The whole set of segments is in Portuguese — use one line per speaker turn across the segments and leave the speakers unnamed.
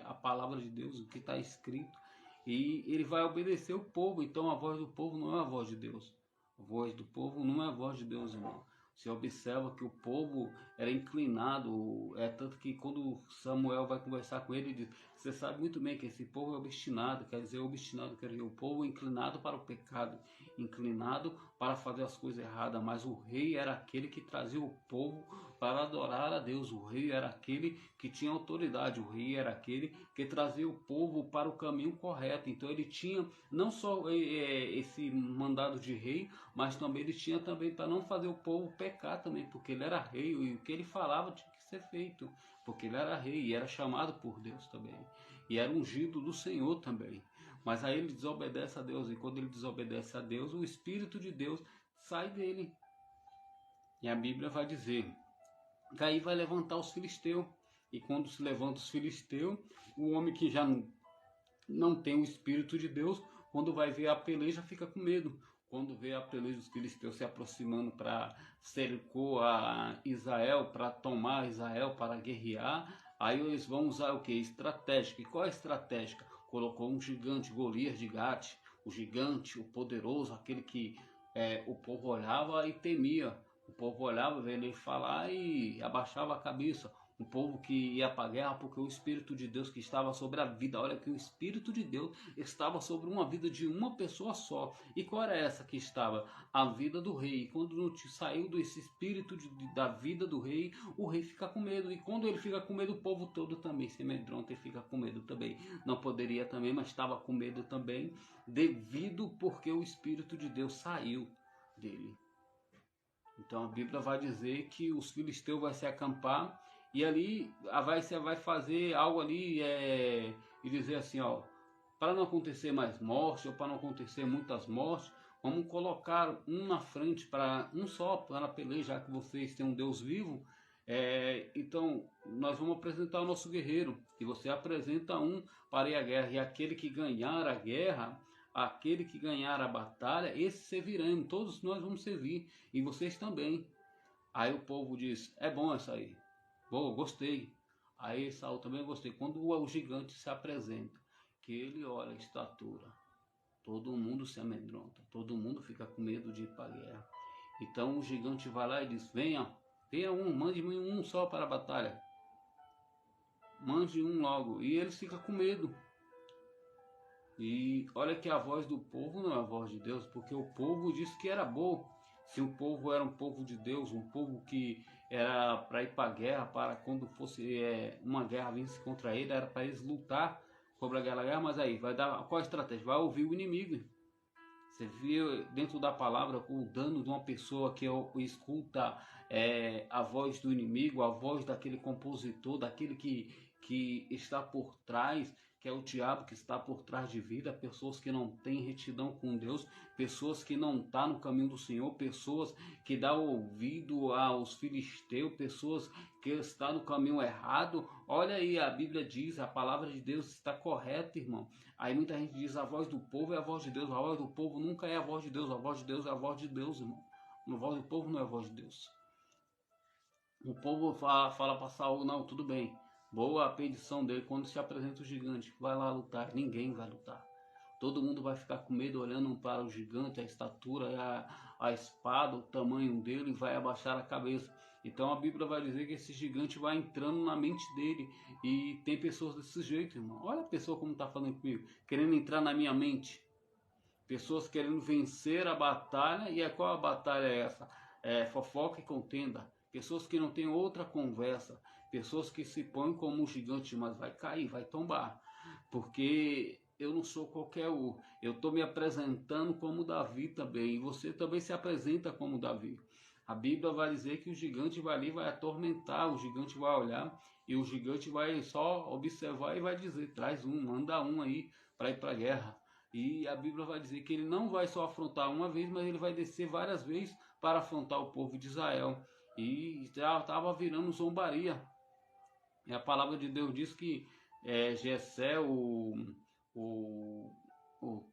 a palavra de Deus, o que está escrito, e ele vai obedecer o povo. Então a voz do povo não é a voz de Deus. A voz do povo não é a voz de Deus, irmão. Você observa que o povo era inclinado, tanto que quando Samuel vai conversar com ele, ele diz: você sabe muito bem que esse povo é obstinado. Quer dizer, obstinado quer dizer o povo inclinado para o pecado, inclinado para fazer as coisas erradas. Mas o rei era aquele que trazia o povo para adorar a Deus. O rei era aquele que tinha autoridade. O rei era aquele que trazia o povo para o caminho correto. Então ele tinha não só esse mandado de rei, mas também ele tinha também para não fazer o povo pecar também, porque ele era rei e o que ele falava tinha que ser feito, porque ele era rei e era chamado por Deus também, e era ungido do Senhor também. Mas aí ele desobedece a Deus, e quando ele desobedece a Deus, o Espírito de Deus sai dele. E a Bíblia vai dizer que aí vai levantar os filisteus, e quando se levanta os filisteus, o homem que já não tem o Espírito de Deus, quando vai ver a peleja, fica com medo. Quando vê a peleja dos filisteus se aproximando para cercou a Israel, para tomar Israel, para guerrear, aí eles vão usar o que? Estratégica. E qual é a estratégia? Colocou um gigante, Golias de Gate, o gigante, o poderoso, aquele que o povo olhava e temia. O povo olhava, vendo ele falar e abaixava a cabeça. Um povo que ia para a guerra porque o Espírito de Deus que estava sobre a vida. Olha que o Espírito de Deus estava sobre uma vida de uma pessoa só. E qual era essa que estava? A vida do rei. E quando saiu desse espírito da vida do rei, o rei fica com medo. E quando ele fica com medo, o povo todo também se amedronta e fica com medo também. Não poderia também, mas estava com medo também, devido porque o Espírito de Deus saiu dele. Então a Bíblia vai dizer que os filisteus vão se acampar e ali vai fazer algo ali e dizer assim, ó, para não acontecer mais morte ou para não acontecer muitas mortes, vamos colocar um na frente para um só para a peleja, já que vocês têm um Deus vivo. Então nós vamos apresentar o nosso guerreiro e você apresenta um para ir à guerra, e aquele que ganhar a guerra, aquele que ganhar a batalha, esse serviremos, todos nós vamos servir, e vocês também. Aí o povo diz: é bom essa aí, boa, gostei. Aí Saul também gostei. Quando o gigante se apresenta, que ele olha a estatura, todo mundo se amedronta, todo mundo fica com medo de ir para a guerra. Então o gigante vai lá e diz: venha mande-me um só para a batalha, mande um logo. E eles ficam com medo. E olha que a voz do povo não é a voz de Deus, porque o povo disse que era bom. Se o povo era um povo de Deus, um povo que era para ir para a guerra, para quando fosse uma guerra vinsse contra ele, era para eles lutar sobre aquela guerra. Mas aí, vai dar qual a estratégia? Vai ouvir o inimigo. Você viu dentro da palavra o dano de uma pessoa que escuta a voz do inimigo, a voz daquele compositor, daquele que está por trás, que é o diabo que está por trás de vida, pessoas que não têm retidão com Deus, pessoas que não estão no caminho do Senhor, pessoas que dão ouvido aos filisteus, pessoas que estão no caminho errado. Olha aí, a Bíblia diz, a palavra de Deus está correta, irmão. Aí muita gente diz: a voz do povo é a voz de Deus. A voz do povo nunca é a voz de Deus. A voz de Deus é a voz de Deus, irmão. A voz do povo não é a voz de Deus. O povo fala para Saul: não, tudo bem, boa a petição dele. Quando se apresenta o gigante, vai lá lutar. Ninguém vai lutar. Todo mundo vai ficar com medo olhando para o gigante, a estatura, a espada, o tamanho dele, e vai abaixar a cabeça. Então a Bíblia vai dizer que esse gigante vai entrando na mente dele. E tem pessoas desse jeito, irmão. Olha a pessoa como está falando comigo, querendo entrar na minha mente. Pessoas querendo vencer a batalha. E qual a batalha é essa? É fofoca e contenda. Pessoas que não têm outra conversa. Pessoas que se põem como um gigante, mas vai cair, vai tombar. Porque eu não sou qualquer um. Eu estou me apresentando como Davi também. E você também se apresenta como Davi. A Bíblia vai dizer que o gigante vai ali, vai atormentar, o gigante vai olhar e o gigante vai só observar e vai dizer: traz um, manda um aí para ir para a guerra. E a Bíblia vai dizer que ele não vai só afrontar uma vez, mas ele vai descer várias vezes para afrontar o povo de Israel. E já estava virando zombaria. E a palavra de Deus diz que Jessé, o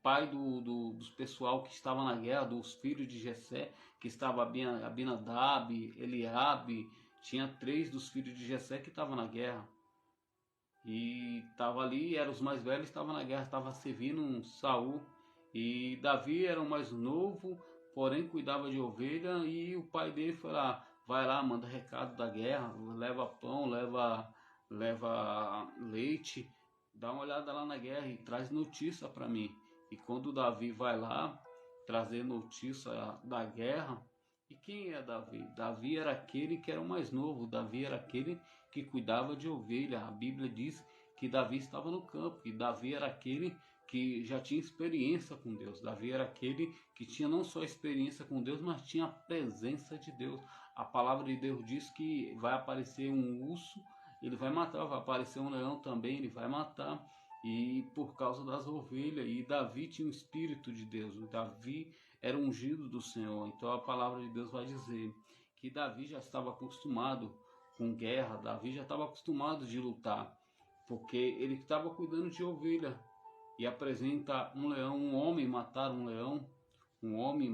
pai dos pessoal que estava na guerra, dos filhos de Jessé, que estava Abinadab, Eliabe, tinha 3 dos filhos de Jessé que estavam na guerra. e estava ali, eram os mais velhos, estava na guerra, estava servindo um Saul, e Davi era o mais novo, porém cuidava de ovelha, e o pai dele foi lá, vai lá, manda recado da guerra, leva pão, leva leite, dá uma olhada lá na guerra e traz notícia para mim. E quando Davi vai lá trazer notícia da guerra, e quem é Davi? Davi era aquele que era o mais novo, Davi era aquele que cuidava de ovelha. A Bíblia diz que Davi estava no campo, e Davi era aquele que já tinha experiência com Deus. Davi era aquele que tinha não só experiência com Deus, mas tinha a presença de Deus. A palavra de Deus diz que vai aparecer um urso, ele vai matar, vai aparecer um leão também, ele vai matar, e por causa das ovelhas. E Davi tinha o Espírito de Deus, o Davi era ungido do Senhor. Então a palavra de Deus vai dizer que Davi já estava acostumado com guerra, Davi já estava acostumado de lutar, porque ele estava cuidando de ovelha, e apresenta um leão, um homem matar um leão, um homem